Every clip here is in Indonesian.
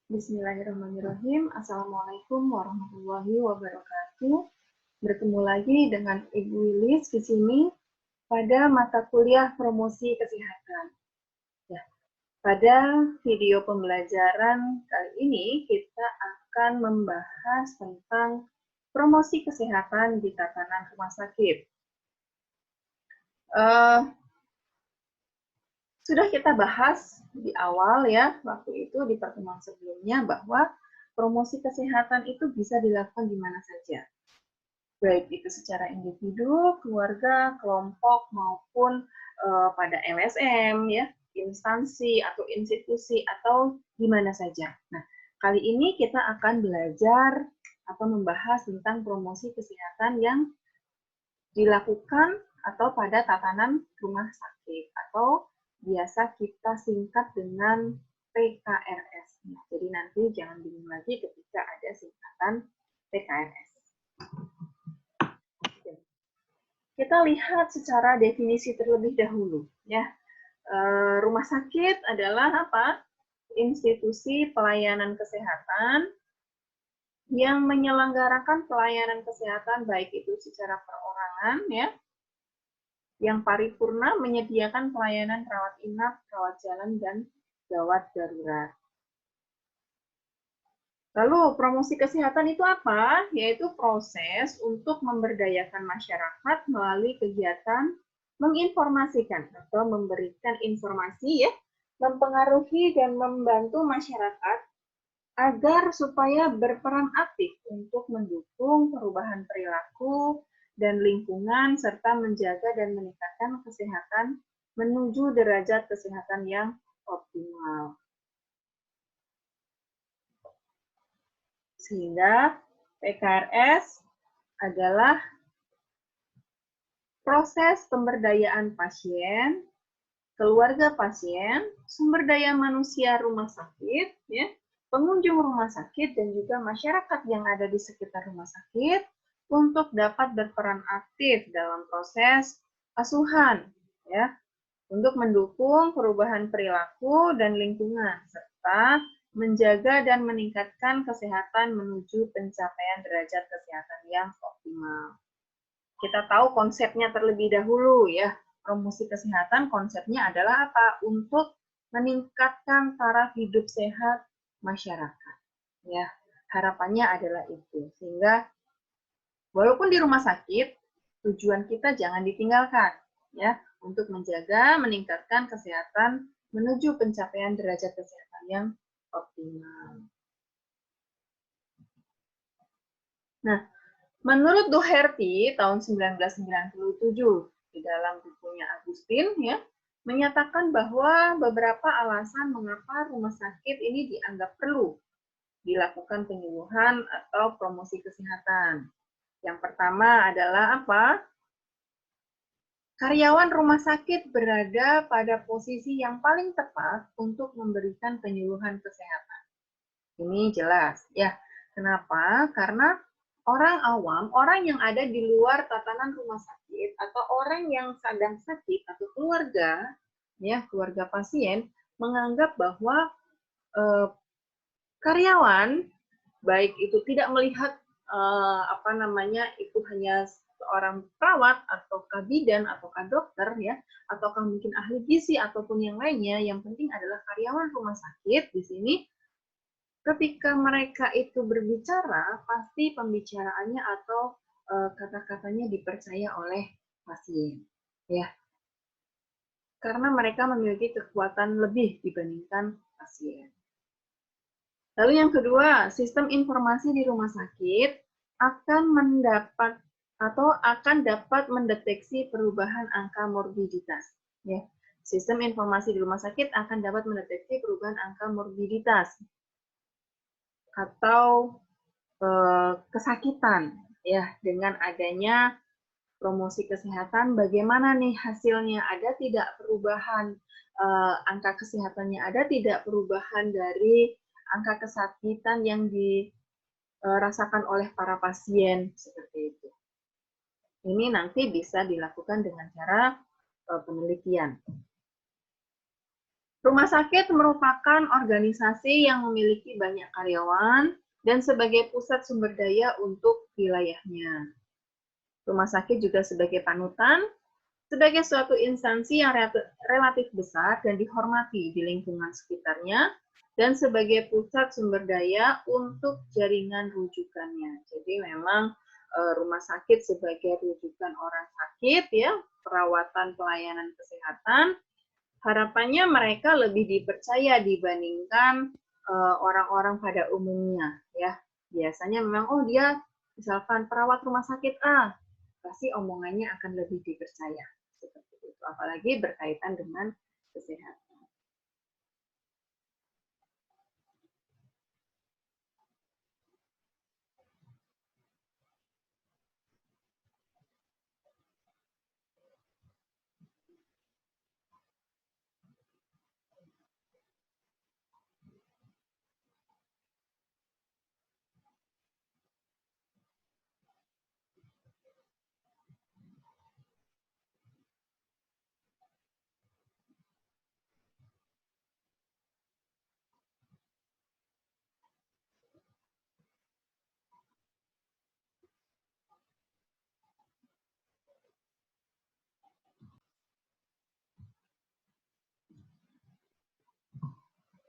Bismillahirrahmanirrahim. Assalamualaikum warahmatullahi wabarakatuh. Bertemu lagi dengan Ibu Wilis di sini pada mata kuliah promosi kesehatan. Ya, pada video pembelajaran kali ini kita akan membahas tentang promosi kesehatan di tatanan rumah sakit. Sudah kita bahas di awal ya, waktu itu di pertemuan sebelumnya bahwa promosi kesehatan itu bisa dilakukan di mana saja. Baik itu secara individu, keluarga, kelompok, maupun pada LSM, ya, instansi atau institusi, atau di mana saja. Nah, kali ini kita akan belajar atau membahas tentang promosi kesehatan yang dilakukan atau pada tatanan rumah sakit, atau biasa kita singkat dengan PKRS. Nah, jadi nanti jangan bingung lagi ketika ada singkatan PKRS. Kita lihat secara definisi terlebih dahulu, ya. Rumah sakit adalah apa? Institusi pelayanan kesehatan yang menyelenggarakan pelayanan kesehatan baik itu secara perorangan, ya, yang paripurna menyediakan pelayanan rawat inap, rawat jalan, dan gawat darurat. Lalu promosi kesehatan itu apa? Yaitu proses untuk memberdayakan masyarakat melalui kegiatan menginformasikan atau memberikan informasi, ya, mempengaruhi dan membantu masyarakat agar supaya berperan aktif untuk mendukung perubahan perilaku dan lingkungan serta menjaga dan meningkatkan kesehatan menuju derajat kesehatan yang optimal. Sehingga PKRS adalah proses pemberdayaan pasien, keluarga pasien, sumber daya manusia rumah sakit, ya, pengunjung rumah sakit, dan juga masyarakat yang ada di sekitar rumah sakit untuk dapat berperan aktif dalam proses asuhan, ya, untuk mendukung perubahan perilaku dan lingkungan, serta menjaga dan meningkatkan kesehatan menuju pencapaian derajat kesehatan yang optimal. Kita tahu konsepnya terlebih dahulu, ya. Promosi kesehatan konsepnya adalah apa? Untuk meningkatkan taraf hidup sehat masyarakat. Ya, harapannya adalah itu. Sehingga walaupun di rumah sakit, tujuan kita jangan ditinggalkan, ya, untuk menjaga, meningkatkan kesehatan menuju pencapaian derajat kesehatan yang optimal. Nah, menurut Doherty tahun 1997 di dalam bukunya Agustin, ya, menyatakan bahwa beberapa alasan mengapa rumah sakit ini dianggap perlu dilakukan penyuluhan atau promosi kesehatan. Yang pertama adalah apa? Karyawan rumah sakit berada pada posisi yang paling tepat untuk memberikan penyuluhan kesehatan. Ini jelas, ya. Kenapa? Karena orang awam, orang yang ada di luar tatanan rumah sakit, atau orang yang sedang sakit, atau keluarga, ya, keluarga pasien, menganggap bahwa karyawan, baik itu tidak melihat itu hanya seorang perawat ataukah bidan ataukah dokter, ya, ataukah mungkin ahli gizi ataupun yang lainnya, yang penting adalah karyawan rumah sakit di sini. Ketika mereka itu berbicara, pasti pembicaraannya atau kata-katanya dipercaya oleh pasien, ya, karena mereka memiliki kekuatan lebih dibandingkan pasien. Lalu yang kedua, sistem informasi di rumah sakit akan dapat mendeteksi perubahan angka morbiditas. Ya, sistem informasi di rumah sakit akan dapat mendeteksi perubahan angka morbiditas atau kesakitan, ya, dengan adanya promosi kesehatan. Bagaimana nih hasilnya? Ada tidak perubahan angka kesehatannya? Ada tidak perubahan dari angka kesakitan yang dirasakan oleh para pasien, seperti itu. Ini nanti bisa dilakukan dengan cara penelitian. Rumah sakit merupakan organisasi yang memiliki banyak karyawan dan sebagai pusat sumber daya untuk wilayahnya. Rumah sakit juga sebagai panutan, sebagai suatu instansi yang relatif besar dan dihormati di lingkungan sekitarnya, dan sebagai pusat sumber daya untuk jaringan rujukannya. Jadi memang rumah sakit sebagai rujukan orang sakit, ya, perawatan pelayanan kesehatan, harapannya mereka lebih dipercaya dibandingkan orang-orang pada umumnya, ya. Biasanya memang, oh dia misalkan perawat rumah sakit A, pasti omongannya akan lebih dipercaya. Seperti itu, apalagi berkaitan dengan kesehatan.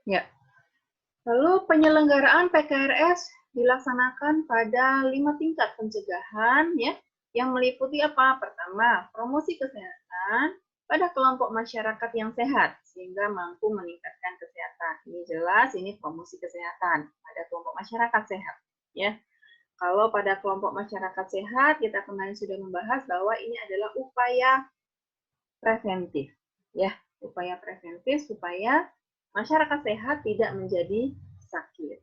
Ya. Lalu penyelenggaraan PKRS dilaksanakan pada 5 tingkat pencegahan, ya, yang meliputi apa? Pertama, promosi kesehatan pada kelompok masyarakat yang sehat sehingga mampu meningkatkan kesehatan. Ini jelas, ini promosi kesehatan pada kelompok masyarakat sehat, ya. Kalau pada kelompok masyarakat sehat, kita kemarin sudah membahas bahwa ini adalah upaya preventif, ya, upaya preventif supaya masyarakat sehat tidak menjadi sakit.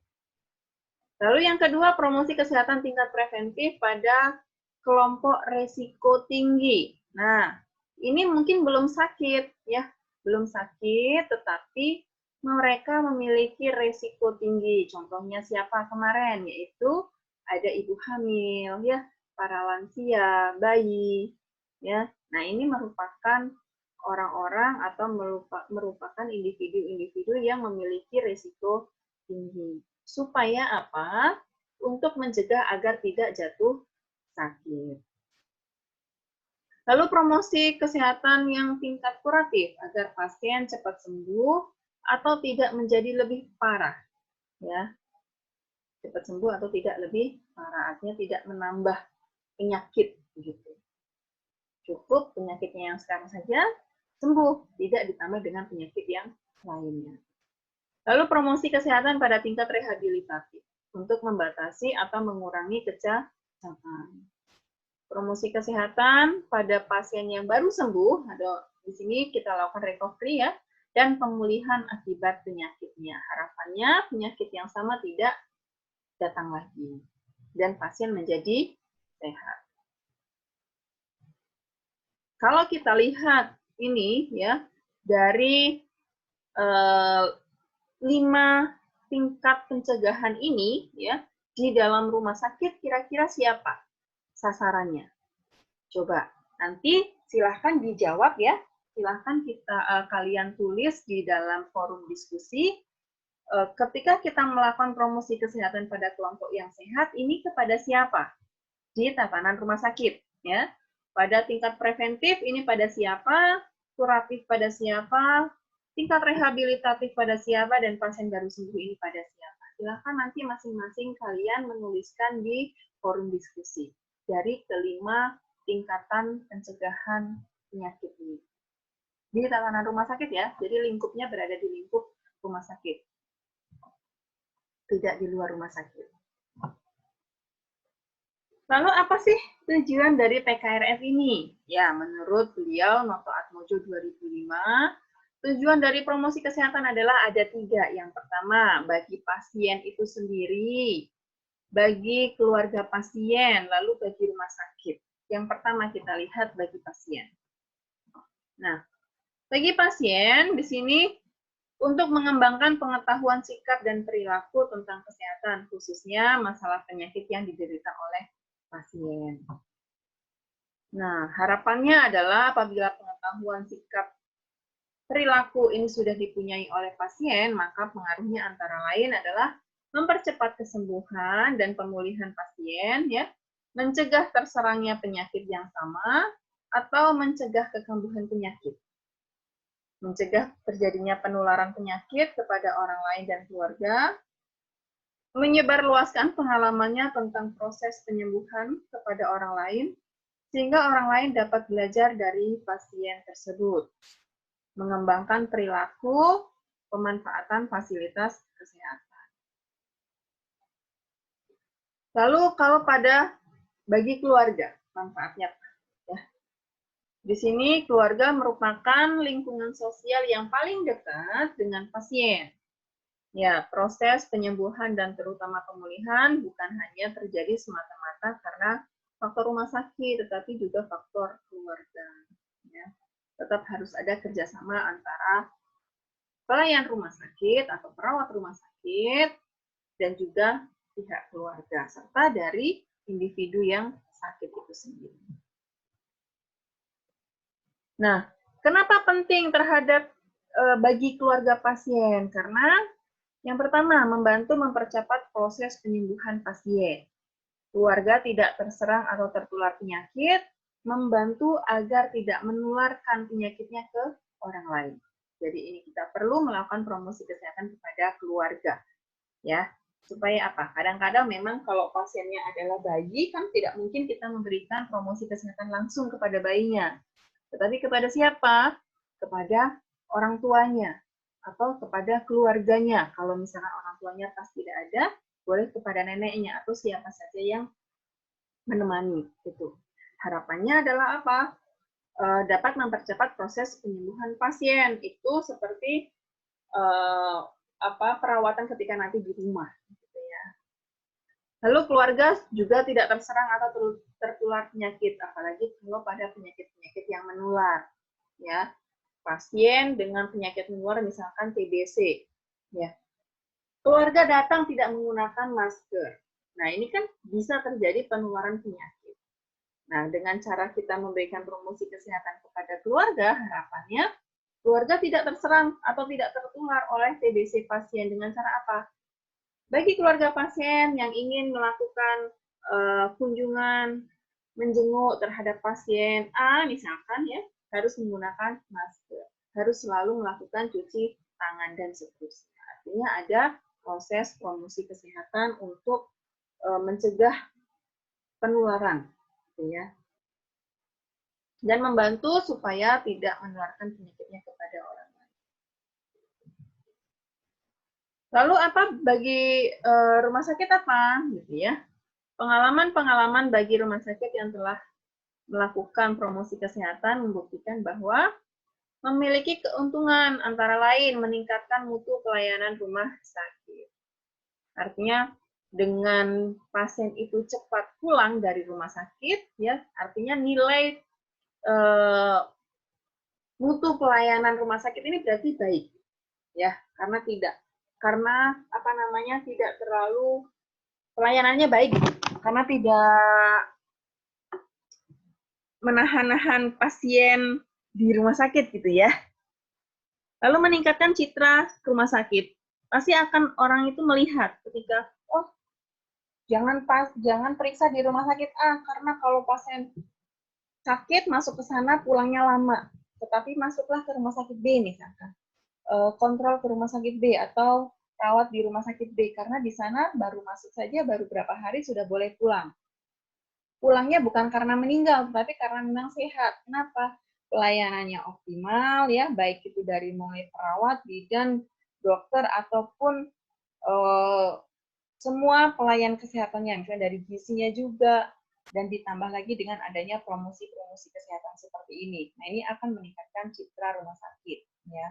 Lalu yang kedua, promosi kesehatan tingkat preventif pada kelompok resiko tinggi. Nah, ini mungkin belum sakit, ya, belum sakit, tetapi mereka memiliki resiko tinggi. Contohnya siapa kemarin? Yaitu ada ibu hamil, ya, para lansia, bayi, ya. Nah, ini merupakan orang-orang atau merupakan individu-individu yang memiliki resiko tinggi. Supaya apa? Untuk mencegah agar tidak jatuh sakit. Lalu promosi kesehatan yang tingkat kuratif agar pasien cepat sembuh atau tidak menjadi lebih parah, ya. Cepat sembuh atau tidak lebih parah, artinya tidak menambah penyakit begitu. Cukup penyakitnya yang sekarang saja sembuh, tidak ditambah dengan penyakit yang lainnya. Lalu promosi kesehatan pada tingkat rehabilitatif untuk membatasi atau mengurangi kecacatan. Promosi kesehatan pada pasien yang baru sembuh, atau di sini kita lakukan recovery, ya, dan pemulihan akibat penyakitnya. Harapannya penyakit yang sama tidak datang lagi dan pasien menjadi sehat. Kalau kita lihat ini, ya, dari 5 tingkat pencegahan ini, ya, di dalam rumah sakit kira-kira siapa sasarannya? Coba nanti silahkan dijawab, ya. Silahkan kalian tulis di dalam forum diskusi. Ketika kita melakukan promosi kesehatan pada kelompok yang sehat, ini kepada siapa? Di tatanan rumah sakit, ya. Pada tingkat preventif ini pada siapa? Kuratif pada siapa? Tingkat rehabilitatif pada siapa? Dan pasien baru sembuh ini pada siapa? Silahkan nanti masing-masing kalian menuliskan di forum diskusi dari kelima tingkatan pencegahan penyakit ini. Di tatanan rumah sakit, ya, jadi lingkupnya berada di lingkup rumah sakit, tidak di luar rumah sakit. Lalu apa sih tujuan dari PKRS ini? Ya, menurut beliau, Noto Atmojo 2005, tujuan dari promosi kesehatan adalah ada 3. Yang pertama, bagi pasien itu sendiri, bagi keluarga pasien, lalu bagi rumah sakit. Yang pertama kita lihat bagi pasien. Nah, bagi pasien di sini untuk mengembangkan pengetahuan sikap dan perilaku tentang kesehatan, khususnya masalah penyakit yang diderita oleh pasien. Nah, harapannya adalah apabila pengetahuan sikap perilaku ini sudah dipunyai oleh pasien, maka pengaruhnya antara lain adalah mempercepat kesembuhan dan pemulihan pasien, ya, mencegah terserangnya penyakit yang sama, atau mencegah kekambuhan penyakit, mencegah terjadinya penularan penyakit kepada orang lain dan keluarga, menyebarluaskan pengalamannya tentang proses penyembuhan kepada orang lain, sehingga orang lain dapat belajar dari pasien tersebut, mengembangkan perilaku pemanfaatan fasilitas kesehatan. Lalu kalau bagi keluarga, manfaatnya apa? Ya. Di sini keluarga merupakan lingkungan sosial yang paling dekat dengan pasien. Ya, proses penyembuhan dan terutama pemulihan bukan hanya terjadi semata-mata karena faktor rumah sakit, tetapi juga faktor keluarga. Ya. Tetap harus ada kerjasama antara pelayan rumah sakit atau perawat rumah sakit dan juga pihak keluarga, serta dari individu yang sakit itu sendiri. Nah, kenapa penting terhadap bagi keluarga pasien? Karena yang pertama, membantu mempercepat proses penyembuhan pasien. Keluarga tidak terserang atau tertular penyakit, membantu agar tidak menularkan penyakitnya ke orang lain. Jadi ini kita perlu melakukan promosi kesehatan kepada keluarga. Ya, supaya apa? Kadang-kadang memang kalau pasiennya adalah bayi, kan tidak mungkin kita memberikan promosi kesehatan langsung kepada bayinya. Tetapi kepada siapa? Kepada orang tuanya atau kepada keluarganya. Kalau misalkan orang tuanya pas tidak ada, boleh kepada neneknya atau siapa saja yang menemani. Itu. Harapannya adalah apa? Dapat mempercepat proses penyembuhan pasien. Itu seperti perawatan ketika nanti di rumah. Gitu ya. Lalu keluarga juga tidak terserang atau tertular penyakit, apalagi kalau pada penyakit-penyakit yang menular. Ya, pasien dengan penyakit menular misalkan TBC, ya, keluarga datang tidak menggunakan masker. Nah, ini kan bisa terjadi penularan penyakit. Nah, dengan cara kita memberikan promosi kesehatan kepada keluarga, harapannya keluarga tidak terserang atau tidak tertular oleh TBC pasien. Dengan cara apa? Bagi keluarga pasien yang ingin melakukan kunjungan menjenguk terhadap pasien A, misalkan ya, harus menggunakan masker, harus selalu melakukan cuci tangan dan seterusnya. Artinya ada proses promosi kesehatan untuk mencegah penularan, gitu ya, dan membantu supaya tidak menularkan penyakitnya kepada orang lain. Lalu apa bagi rumah sakit apa, gitu ya? Pengalaman-pengalaman bagi rumah sakit yang telah melakukan promosi kesehatan membuktikan bahwa memiliki keuntungan antara lain meningkatkan mutu pelayanan rumah sakit. Artinya dengan pasien itu cepat pulang dari rumah sakit, ya, artinya nilai mutu pelayanan rumah sakit ini berarti baik, ya, karena tidak terlalu pelayanannya baik, karena tidak menahan-nahan pasien di rumah sakit gitu ya. Lalu meningkatkan citra rumah sakit. Pasti akan orang itu melihat ketika, oh, jangan periksa di rumah sakit A karena kalau pasien sakit masuk ke sana pulangnya lama. Tetapi masuklah ke rumah sakit B misalkan. Kontrol ke rumah sakit B atau rawat di rumah sakit B karena di sana baru masuk saja baru berapa hari sudah boleh pulang. Pulangnya bukan karena meninggal, tapi karena memang sehat. Kenapa? Pelayanannya optimal, ya, baik itu dari mulai perawat, bidan, dokter, ataupun semua pelayan kesehatannya, misalnya dari gizinya juga, dan ditambah lagi dengan adanya promosi-promosi kesehatan seperti ini. Nah, ini akan meningkatkan citra rumah sakit. Ya.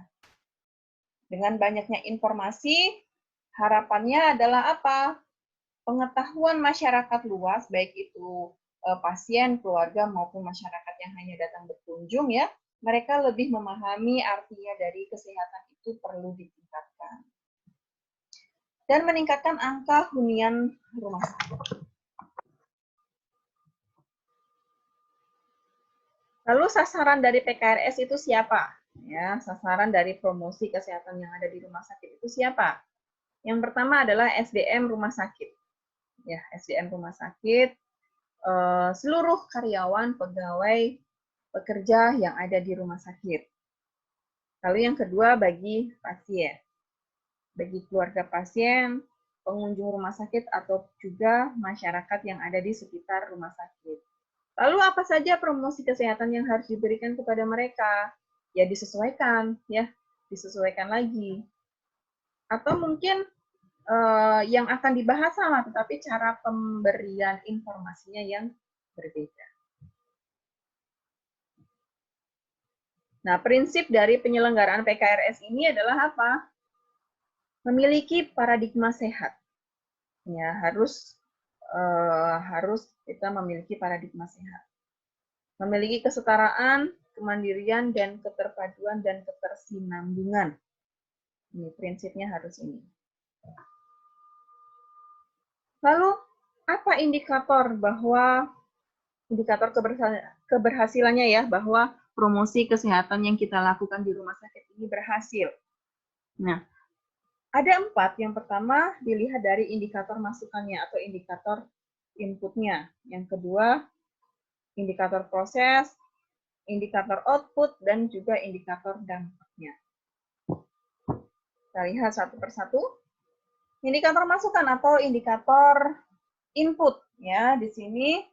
Dengan banyaknya informasi, harapannya adalah apa? Pengetahuan masyarakat luas, baik itu pasien, keluarga, maupun masyarakat yang hanya datang berkunjung, ya, mereka lebih memahami artinya dari kesehatan itu perlu ditingkatkan. Dan meningkatkan angka hunian rumah sakit. Lalu sasaran dari PKRS itu siapa? Ya, sasaran dari promosi kesehatan yang ada di rumah sakit itu siapa? Yang pertama adalah SDM rumah sakit. Ya, SDM rumah sakit, seluruh karyawan, pegawai, pekerja yang ada di rumah sakit. Lalu yang kedua bagi pasien. Bagi keluarga pasien, pengunjung rumah sakit, atau juga masyarakat yang ada di sekitar rumah sakit. Lalu apa saja promosi kesehatan yang harus diberikan kepada mereka? Ya disesuaikan, ya disesuaikan lagi. Atau mungkin yang akan dibahas sama, tetapi cara pemberian informasinya yang berbeda. Nah, prinsip dari penyelenggaraan PKRS ini adalah apa? Memiliki paradigma sehat. Ya, harus kita memiliki paradigma sehat. Memiliki kesetaraan, kemandirian, dan keterpaduan dan ketersinambungan. Ini prinsipnya harus ini. Lalu, apa indikator bahwa indikator keberhasilannya ya, bahwa promosi kesehatan yang kita lakukan di rumah sakit ini berhasil? Nah, ada 4. Yang pertama, dilihat dari indikator masukannya atau indikator inputnya. Yang kedua, indikator proses, indikator output, dan juga indikator dampaknya. Kita lihat satu persatu. Indikator masukan atau indikator input ya, di sini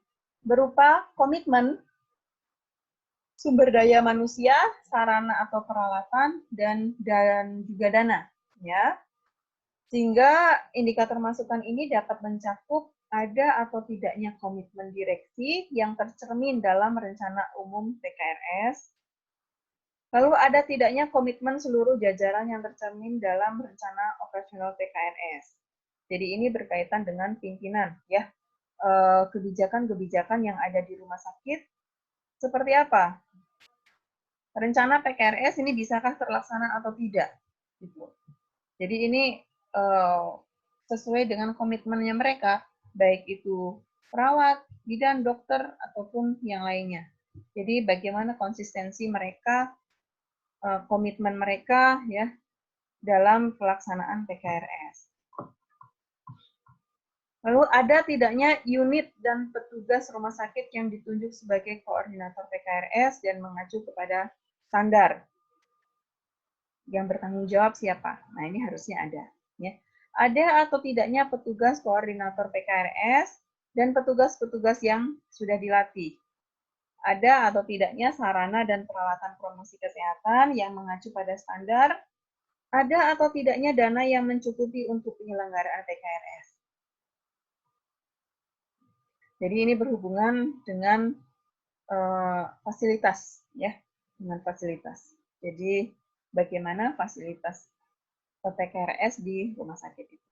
berupa komitmen, sumber daya manusia, sarana atau peralatan, dan juga dana ya. Sehingga indikator masukan ini dapat mencakup ada atau tidaknya komitmen direksi yang tercermin dalam rencana umum PKRS. Lalu ada tidaknya komitmen seluruh jajaran yang tercermin dalam rencana operasional PKRS. Jadi ini berkaitan dengan pimpinan, ya. Kebijakan-kebijakan yang ada di rumah sakit seperti apa? Rencana PKRS ini bisakah terlaksana atau tidak? Gitu. Jadi ini sesuai dengan komitmennya mereka, baik itu perawat, bidan, dokter, ataupun yang lainnya. Jadi bagaimana konsistensi mereka, komitmen mereka ya dalam pelaksanaan PKRS. Lalu ada tidaknya unit dan petugas rumah sakit yang ditunjuk sebagai koordinator PKRS dan mengacu kepada standar. Yang bertanggung jawab siapa? Nah, ini harusnya ada. Ya. Ada atau tidaknya petugas koordinator PKRS dan petugas-petugas yang sudah dilatih. Ada atau tidaknya sarana dan peralatan promosi kesehatan yang mengacu pada standar. Ada atau tidaknya dana yang mencukupi untuk penyelenggaraan PKRS. Jadi ini berhubungan dengan fasilitas, ya, dengan fasilitas. Jadi bagaimana fasilitas PKRS di rumah sakit itu.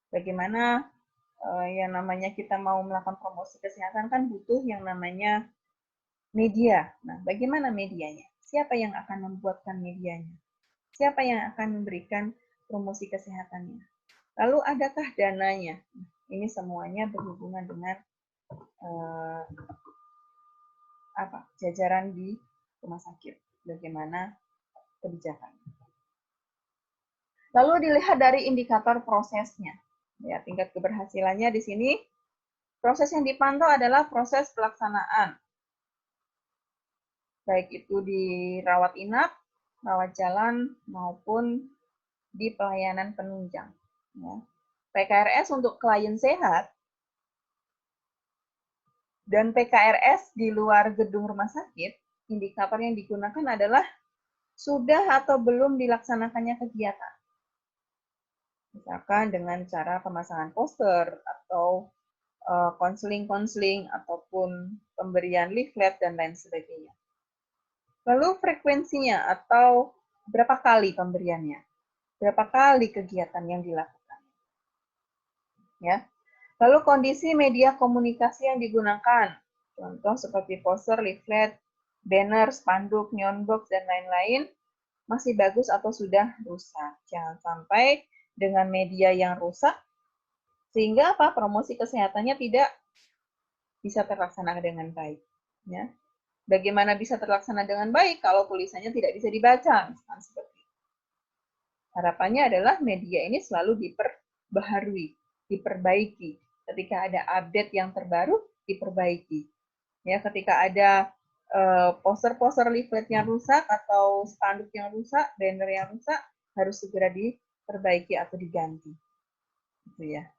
Bagaimana yang namanya kita mau melakukan promosi kesehatan kan butuh yang namanya media. Nah, bagaimana medianya? Siapa yang akan membuatkan medianya? Siapa yang akan memberikan promosi kesehatannya? Lalu adakah dananya? Ini semuanya berhubungan dengan jajaran di rumah sakit. Bagaimana kebijakan. Lalu dilihat dari indikator prosesnya. Ya, tingkat keberhasilannya di sini, proses yang dipantau adalah proses pelaksanaan. Baik itu di rawat inap, rawat jalan, maupun di pelayanan penunjang. Ya. PKRS untuk klien sehat dan PKRS di luar gedung rumah sakit, indikator yang digunakan adalah sudah atau belum dilaksanakannya kegiatan. Misalkan dengan cara pemasangan poster atau konseling-konseling ataupun pemberian leaflet dan lain sebagainya. Lalu frekuensinya atau berapa kali pemberiannya, berapa kali kegiatan yang dilakukan. Ya. Lalu kondisi media komunikasi yang digunakan, contoh seperti poster, leaflet, banner, spanduk, neon box, dan lain-lain, masih bagus atau sudah rusak. Jangan sampai dengan media yang rusak, sehingga promosi kesehatannya tidak bisa terlaksana dengan baik. Ya. Bagaimana bisa terlaksana dengan baik kalau tulisannya tidak bisa dibaca, misalkan seperti itu. Harapannya adalah media ini selalu diperbaharui, diperbaiki. Ketika ada update yang terbaru, diperbaiki. Ya, ketika ada poster-poster leaflet yang rusak atau spanduk yang rusak, banner yang rusak, harus segera diperbaiki atau diganti. Gitu ya.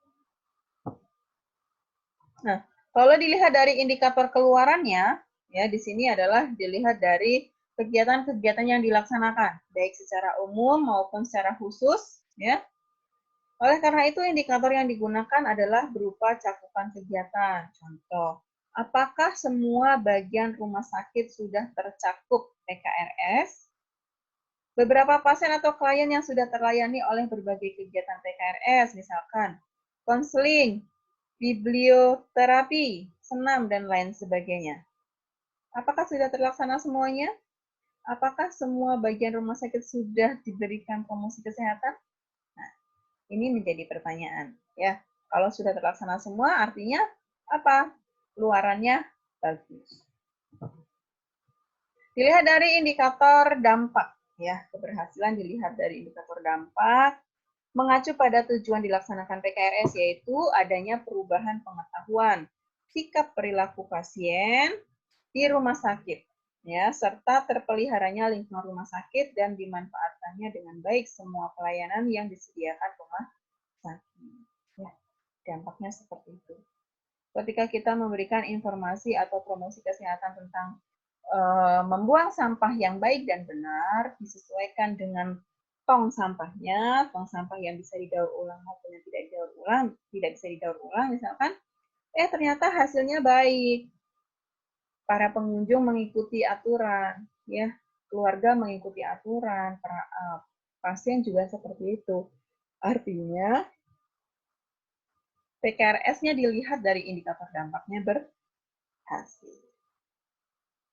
Nah, kalau dilihat dari indikator keluarannya, ya di sini adalah dilihat dari kegiatan-kegiatan yang dilaksanakan, baik secara umum maupun secara khusus, ya. Oleh karena itu, indikator yang digunakan adalah berupa cakupan kegiatan. Contoh, apakah semua bagian rumah sakit sudah tercakup PKRS? Beberapa pasien atau klien yang sudah terlayani oleh berbagai kegiatan PKRS, misalkan konseling, biblioterapi, senam, dan lain sebagainya. Apakah sudah terlaksana semuanya? Apakah semua bagian rumah sakit sudah diberikan promosi kesehatan? Nah, ini menjadi pertanyaan. Ya, kalau sudah terlaksana semua, artinya apa? Luarannya bagus. Dilihat dari indikator dampak. Ya, keberhasilan dilihat dari indikator dampak. Mengacu pada tujuan dilaksanakan PKRS, yaitu adanya perubahan pengetahuan, sikap perilaku pasien di rumah sakit, ya, serta terpeliharanya lingkungan rumah sakit dan dimanfaatkannya dengan baik semua pelayanan yang disediakan rumah sakit. Ya, dampaknya seperti itu. Ketika kita memberikan informasi atau promosi kesehatan tentang membuang sampah yang baik dan benar, disesuaikan dengan tong sampahnya, tong sampah yang bisa didaur ulang maupun yang tidak didaur ulang, tidak bisa didaur ulang misalkan, ternyata hasilnya baik. Para pengunjung mengikuti aturan, ya, keluarga mengikuti aturan, pasien juga seperti itu. Artinya PKRS-nya dilihat dari indikator dampaknya berhasil.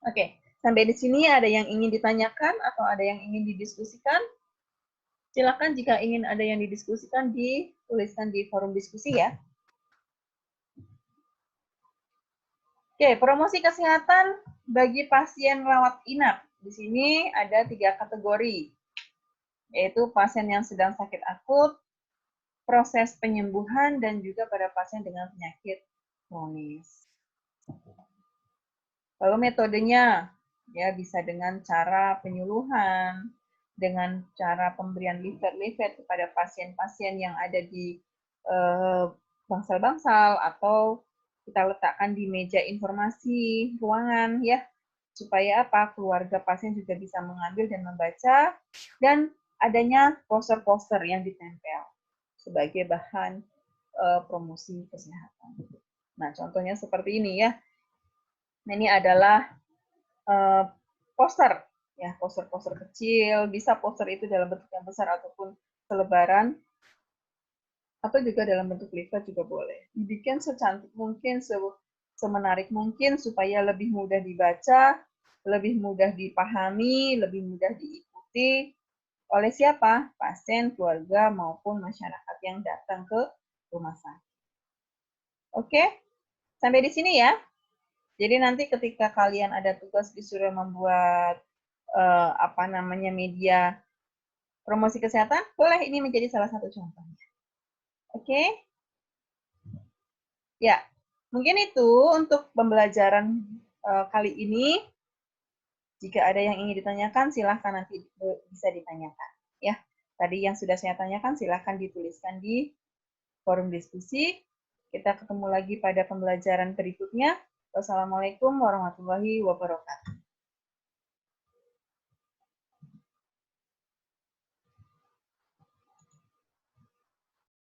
Oke, sampai di sini ada yang ingin ditanyakan atau ada yang ingin didiskusikan? Silakan jika ingin ada yang didiskusikan, dituliskan di forum diskusi ya. Oke, promosi kesehatan bagi pasien rawat inap. Di sini ada 3 kategori, yaitu pasien yang sedang sakit akut, proses penyembuhan, dan juga pada pasien dengan penyakit kronis. Lalu metodenya, ya bisa dengan cara penyuluhan, dengan cara pemberian leaflet-leaflet kepada pasien-pasien yang ada di bangsal-bangsal atau kita letakkan di meja informasi ruangan ya, supaya apa, keluarga pasien juga bisa mengambil dan membaca, dan adanya poster-poster yang ditempel sebagai bahan promosi kesehatan. Nah, contohnya seperti ini ya. Nah, ini adalah poster, ya, poster-poster kecil, bisa poster itu dalam bentuk yang besar ataupun selebaran, atau juga dalam bentuk leaflet juga boleh. Dibikin secantik mungkin, semenarik mungkin, supaya lebih mudah dibaca, lebih mudah dipahami, lebih mudah diikuti oleh siapa? Pasien, keluarga, maupun masyarakat yang datang ke rumah sakit. Oke, sampai di sini ya. Jadi nanti ketika kalian ada tugas disuruh membuat media promosi kesehatan, boleh ini menjadi salah satu contohnya. Oke? Ya, mungkin itu untuk pembelajaran kali ini. Jika ada yang ingin ditanyakan, silahkan nanti bisa ditanyakan. Ya, tadi yang sudah saya tanyakan, silahkan dituliskan di forum diskusi. Kita ketemu lagi pada pembelajaran berikutnya. Wassalamualaikum warahmatullahi wabarakatuh.